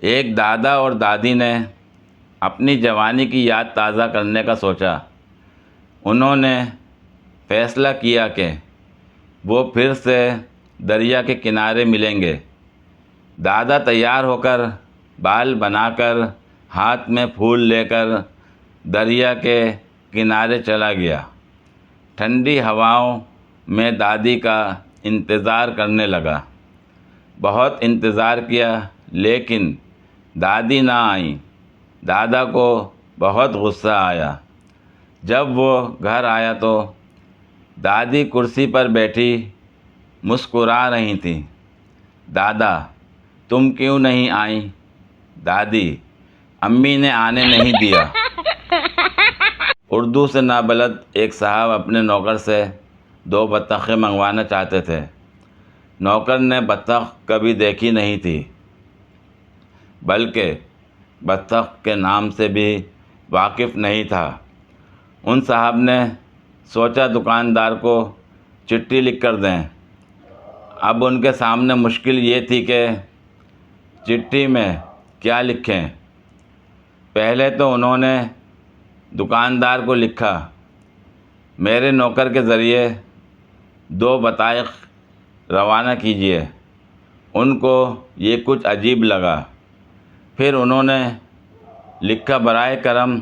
ایک دادا اور دادی نے اپنی جوانی کی یاد تازہ کرنے کا سوچا۔ انہوں نے فیصلہ کیا کہ وہ پھر سے دریا کے کنارے ملیں گے۔ دادا تیار ہو کر، بال بنا کر، ہاتھ میں پھول لے کر دریا کے کنارے چلا گیا۔ ٹھنڈی ہواؤں میں دادی کا انتظار کرنے لگا۔ بہت انتظار کیا لیکن دادی نہ آئیں۔ دادا کو بہت غصہ آیا۔ جب وہ گھر آیا تو دادی کرسی پر بیٹھی مسکرا رہی تھیں۔ دادا: تم کیوں نہیں آئیں؟ دادی: امی نے آنے نہیں دیا۔ اردو سے نابلد ایک صاحب اپنے نوکر سے 2 بطخیں منگوانا چاہتے تھے۔ نوکر نے بطخ کبھی دیکھی نہیں تھی، بلکہ بطخ کے نام سے بھی واقف نہیں تھا۔ ان صاحب نے سوچا دکاندار کو چٹھی لکھ کر دیں۔ اب ان کے سامنے مشکل یہ تھی کہ چٹھی میں کیا لکھیں۔ پہلے تو انہوں نے دکاندار کو لکھا: میرے نوکر کے ذریعے 2 بطائخ روانہ کیجیے۔ ان کو یہ کچھ عجیب لگا۔ پھر انہوں نے لکھا: برائے کرم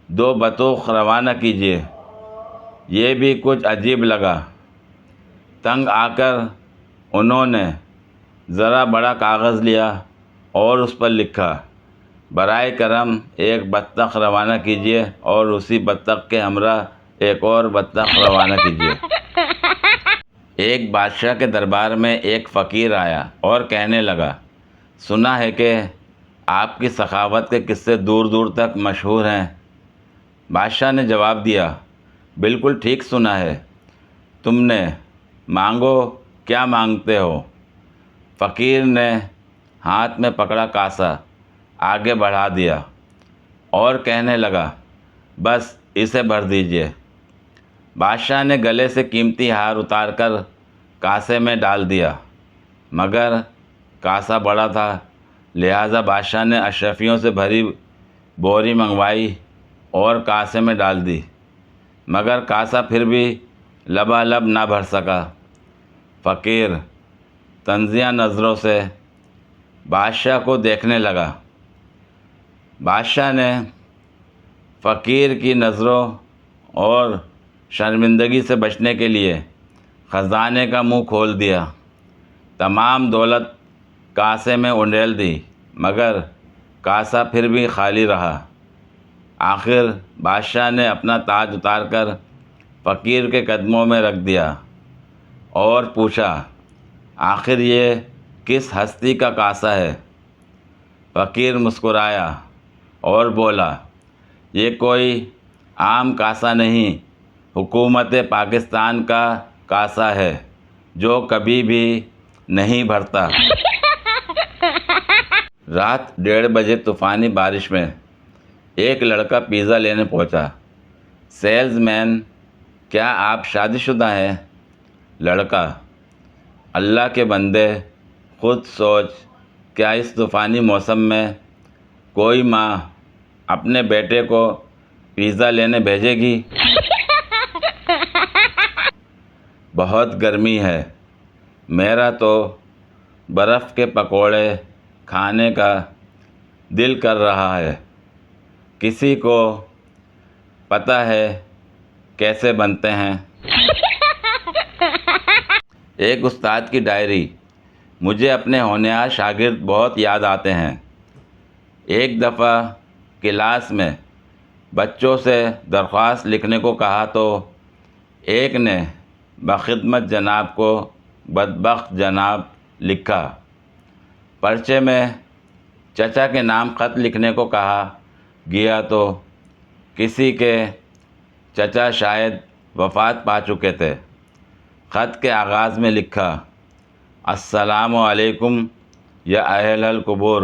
2 بطوخ روانہ کیجیے۔ یہ بھی کچھ عجیب لگا۔ تنگ آ کر انہوں نے ذرا بڑا کاغذ لیا اور اس پر لکھا: برائے کرم 1 بطخ روانہ کیجیے اور اسی بطخ کے ہمراہ ایک اور بطخ روانہ کیجیے۔ ایک بادشاہ کے دربار میں ایک فقیر آیا اور کہنے لگا: سنا ہے کہ آپ کی سخاوت کے قصے دور دور تک مشہور ہیں۔ بادشاہ نے جواب دیا: بالکل ٹھیک سنا ہے، تم نے مانگو، کیا مانگتے ہو؟ فقیر نے ہاتھ میں پکڑا کاسہ آگے بڑھا دیا اور کہنے لگا: بس اسے بھر دیجیے۔ بادشاہ نے گلے سے قیمتی ہار اتار کر کاسے میں ڈال دیا، مگر کاسہ بڑا تھا، لہٰذا بادشاہ نے اشرفیوں سے بھری بوری منگوائی اور کاسے میں ڈال دی، مگر کاسہ پھر بھی لبالب نہ بھر سکا۔ فقیر طنزیہ نظروں سے بادشاہ کو دیکھنے لگا۔ بادشاہ نے فقیر کی نظروں اور شرمندگی سے بچنے کے لیے خزانے کا منہ کھول دیا۔ تمام دولت کاسے میں انڈیل دی، مگر کاسہ پھر بھی خالی رہا۔ آخر بادشاہ نے اپنا تاج اتار کر فقیر کے قدموں میں رکھ دیا اور پوچھا: آخر یہ کس ہستی کا کاسہ ہے؟ فقیر مسکرایا اور بولا: یہ کوئی عام کاسہ نہیں، حکومت پاکستان کا کاسہ ہے جو کبھی بھی نہیں بھرتا۔ رات 1:30 بجے طوفانی بارش میں ایک لڑکا پیزا لینے پہنچا۔ سیلز مین: کیا آپ شادی شدہ ہیں؟ لڑکا: اللہ کے بندے، خود سوچ، کیا اس طوفانی موسم میں کوئی ماں اپنے بیٹے کو پیزا لینے بھیجے گی؟ بہت گرمی ہے، میرا تو برف کے پکوڑے کھانے کا دل کر رہا ہے۔ کسی کو پتہ ہے کیسے بنتے ہیں؟ ایک استاد کی ڈائری: مجھے اپنے ہونہار شاگرد بہت یاد آتے ہیں۔ ایک دفعہ کلاس میں بچوں سے درخواست لکھنے کو کہا تو ایک نے بخدمت جناب کو بدبخت جناب لکھا۔ پرچے میں چچا کے نام خط لکھنے کو کہا گیا تو کسی کے چچا شاید وفات پا چکے تھے۔ خط کے آغاز میں لکھا: السلام علیکم یا اہل القبور۔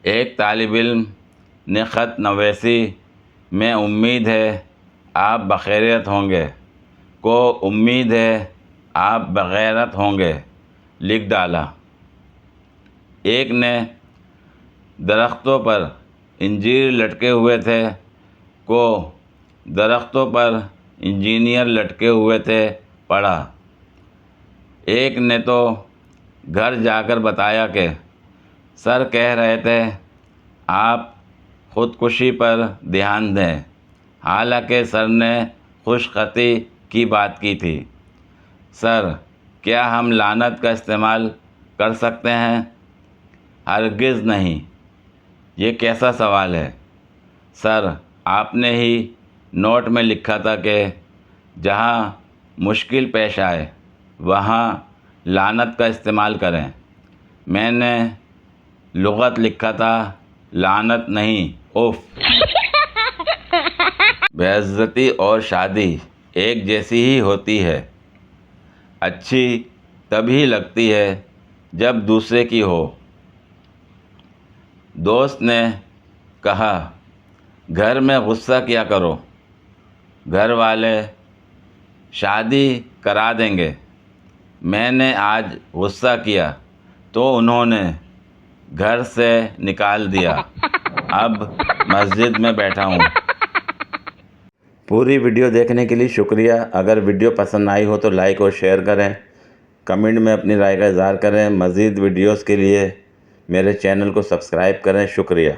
ایک طالب علم نے خط نویسی میں امید ہے آپ بخیریت ہوں گے کو امید ہے آپ بغیرت ہوں گے لکھ ڈالا۔ ایک نے درختوں پر انجیر لٹکے ہوئے تھے، کو درختوں پر انجینئر لٹکے ہوئے تھے پڑھا۔ ایک نے تو گھر جا کر بتایا کہ سر کہہ رہے تھے آپ خودکشی پر دھیان دیں، حالانکہ سر نے خوش خطی کی بات کی تھی۔ سر، کیا ہم لعنت کا استعمال کر سکتے ہیں؟ ہرگز نہیں۔ یہ کیسا سوال ہے؟ سر، آپ نے ہی نوٹ میں لکھا تھا کہ جہاں مشکل پیش آئے وہاں لعنت کا استعمال کریں۔ میں نے لغت لکھا تھا، لعنت نہیں، اف۔ بے عزتی اور شادی ایک جیسی ہی ہوتی ہے، اچھی تبھی لگتی ہے جب دوسرے کی ہو۔ دوست نے کہا گھر میں غصہ کیا کرو، گھر والے شادی کرا دیں گے۔ میں نے آج غصہ کیا تو انہوں نے گھر سے نکال دیا، اب مسجد میں بیٹھا ہوں۔ پوری ویڈیو دیکھنے کے لیے شکریہ۔ اگر ویڈیو پسند آئی ہو تو لائک اور شیئر کریں، کمنٹ میں اپنی رائے کا اظہار کریں۔ مزید ویڈیوز کے لیے میرے چینل کو سبسکرائب کریں۔ شکریہ۔